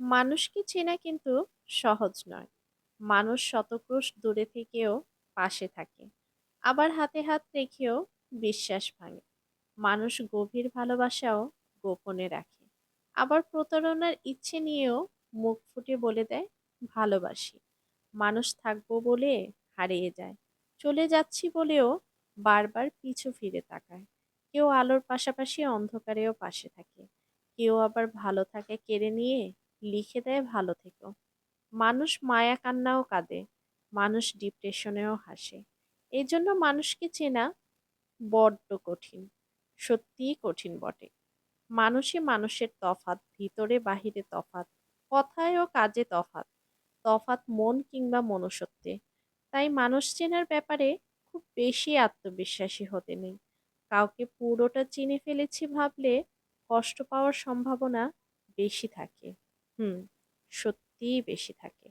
মানুষকে চেনা কিন্তু সহজ নয়। মানুষ শতক্রোশ দূরে থেকেও পাশে থাকে। আবার হাতে হাত রেখেও বিশ্বাস ভাঙে। মানুষ গভীর ভালোবাসাও গোপনে রাখে। আবার প্রতারণার ইচ্ছে নিয়েও মুখ ফুটে বলে দেয় ভালোবাসি। মানুষ থাকবো বলে হারিয়ে যায়। চলে যাচ্ছি বলেও বারবার পিছু ফিরে তাকায়। কেউ আলোর পাশাপাশি অন্ধকারেও পাশে থাকে। কেউ আবার ভালো থাকে কেড়ে নিয়ে লিখে দেয় ভালো থেকো। মানুষ মায়া কান্নাও কাঁদে। মানুষ ডিপ্রেশনেও হাসে। এজন্য মানুষকে চেনা বড্ড কঠিন। সত্যিই কঠিন বটে। মানুষে মানুষের তফাৎ, ভিতরে বাহিরে তফাৎ, কথায় ও কাজে তফাৎ, তফাৎ মন কিংবা মনুষ্যত্বে। তাই মানুষ চেনার ব্যাপারে খুব বেশি আত্মবিশ্বাসী হতে নেই। কাউকে পুরোটা চিনে ফেলেছি ভাবলে কষ্ট পাওয়ার সম্ভাবনা বেশি থাকে। হুম, সত্যিই বেশি থাকে।